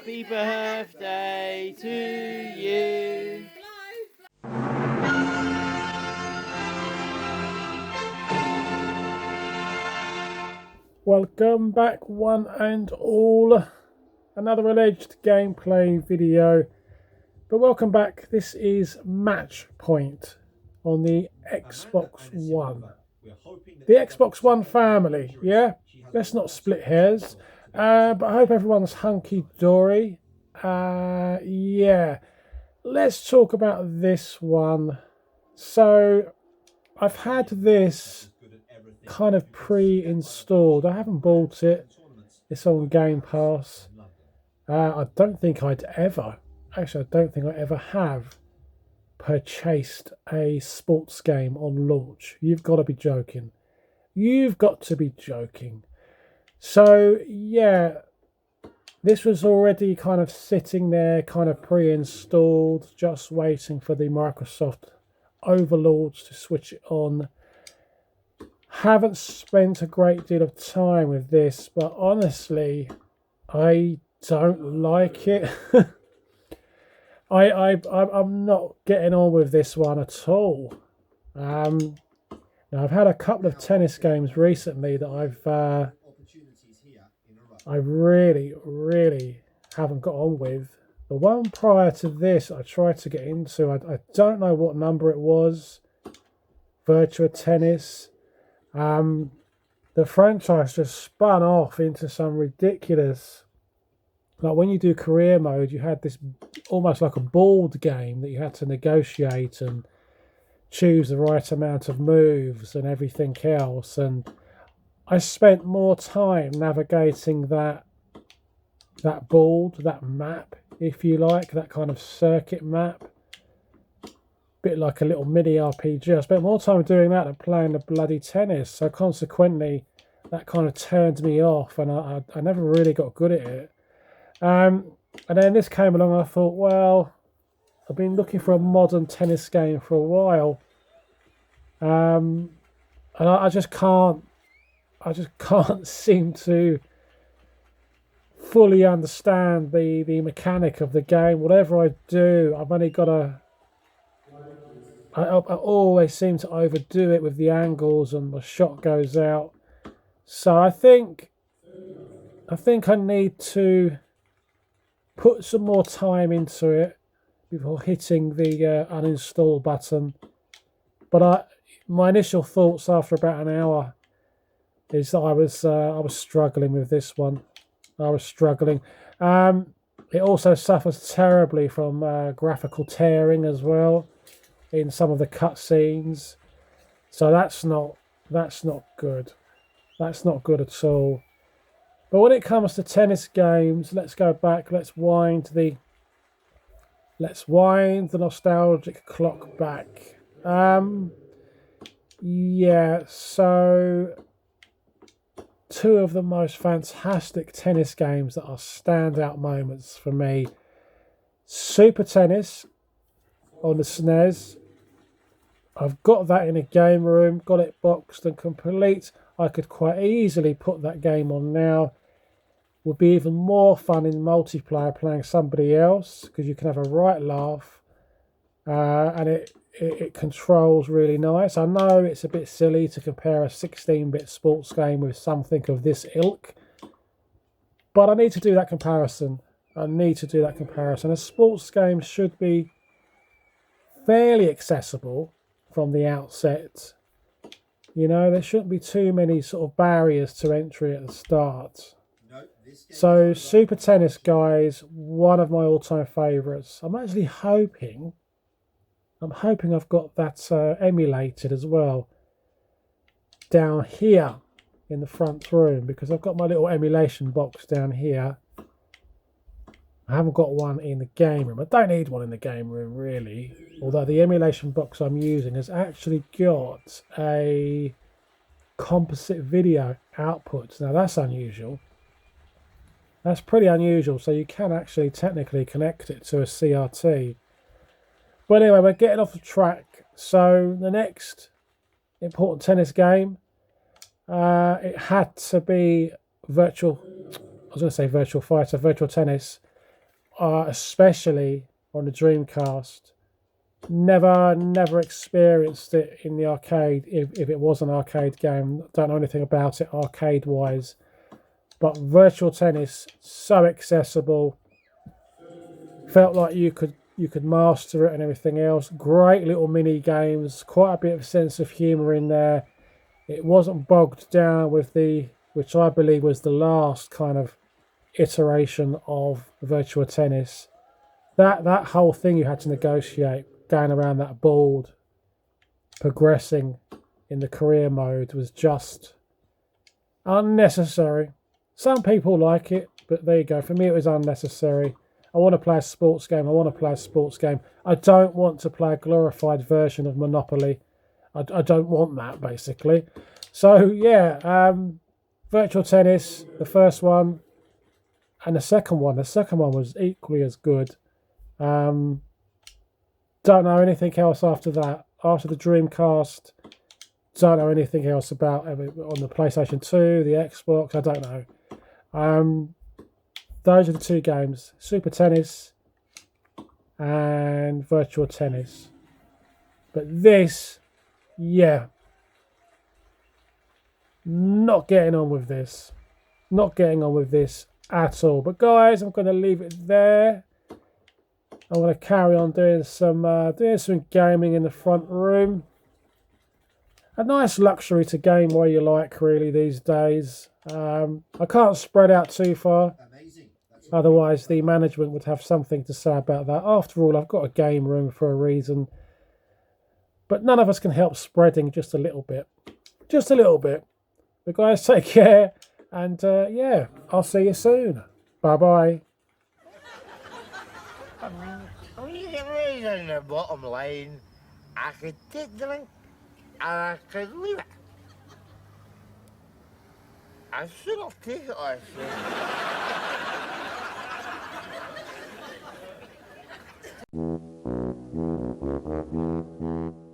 Happy birthday to you. Welcome back one and all. Another alleged gameplay video. But welcome back. This is Matchpoint on the XBOXOne. The XBOXOne family, yeah? Let's not split hairs. But I hope everyone's hunky-dory. Yeah. Let's talk about this one. So, I've had this kind of pre-installed. I haven't bought it. It's on Game Pass. I don't think I ever have purchased a sports game on launch. You've got to be joking. You've got to be joking. So, yeah, this was already kind of sitting there, kind of pre-installed, just waiting for the Microsoft overlords to switch it on. Haven't spent a great deal of time with this, but honestly, I don't like it. I'm not getting on with this one at all. Now I've had a couple of tennis games recently that I really haven't got on with. The one prior to this I tried to get into, I don't know what number it was. Virtua Tennis. The franchise just spun off into some ridiculous, like when you do career mode, you had this almost like a board game that you had to negotiate and choose the right amount of moves and everything else. And I spent more time navigating that board, that map, if you like, that kind of circuit map. Bit like a little mini RPG. I spent more time doing that than playing the bloody tennis. So consequently, that kind of turned me off, and I never really got good at it. And then this came along, and I thought, well, I've been looking for a modern tennis game for a while, and I just can't seem to fully understand the mechanic of the game. Whatever I do, I've only got to. I always seem to overdo it with the angles, and the shot goes out. So I think I need to put some more time into it before hitting the uninstall button. But my initial thoughts after about an hour is that I was struggling with this one. I was struggling. It also suffers terribly from graphical tearing as well in some of the cutscenes, so that's not good. That's not good at all. But when it comes to tennis games, let's go back. Let's wind the nostalgic clock back. Yeah. So, two of the most fantastic tennis games that are standout moments for me: Super Tennis on the SNES. I've got that in a game room, got it boxed and complete. I could quite easily put that game on now. Would be even more fun in multiplayer playing somebody else, because you can have a right laugh, and it controls really nice. I know it's a bit silly to compare a 16-bit sports game with something of this ilk, but I need to do that comparison. A sports game should be fairly accessible from the outset. You know, there shouldn't be too many sort of barriers to entry at the start. So Super Tennis, guys, one of my all-time favourites. I'm hoping I've got that emulated as well down here in the front room, because I've got my little emulation box down here. I haven't got one in the game room. I don't need one in the game room, really. Although the emulation box I'm using has actually got a composite video output. Now, that's unusual. That's pretty unusual. So you can actually technically connect it to a CRT. But anyway, we're getting off the track. So the next important tennis game, it had to be Virtual Fighter, Virtual Tennis. especially on the Dreamcast. Never experienced it in the arcade, if it was an arcade game. Don't know anything about it arcade wise, but Virtual Tennis, so accessible, felt like you could master it and everything else. Great little mini games, quite a bit of sense of humor in there. It wasn't bogged down with which I believe was the last kind of iteration of Virtual Tennis. That whole thing you had to negotiate going around that board, progressing in the career mode, was just unnecessary. Some people like it, but there you go. For me, it was unnecessary. I want to play a sports game. I don't want to play a glorified version of Monopoly. I don't want that, basically. So, yeah, Virtual Tennis, the first one, and the second one. The second one was equally as good. Don't know anything else after that. After the Dreamcast, don't know anything else about on the PlayStation 2, the Xbox. I don't know. Those are the two games: Super Tennis and Virtual Tennis. But this, yeah, not getting on with this. Not getting on with this at all. But guys, I'm going to leave it there. I'm going to carry on doing some gaming in the front room. A nice luxury to game where you like, really, these days. I can't spread out too far. Otherwise, the management would have something to say about that. After all, I've got a game room for a reason. But none of us can help spreading just a little bit. Just a little bit. But guys, take care. And yeah, I'll see you soon. Bye-bye. In the bottom line, I could take the drink and I could leave it. I should have taken it, I should.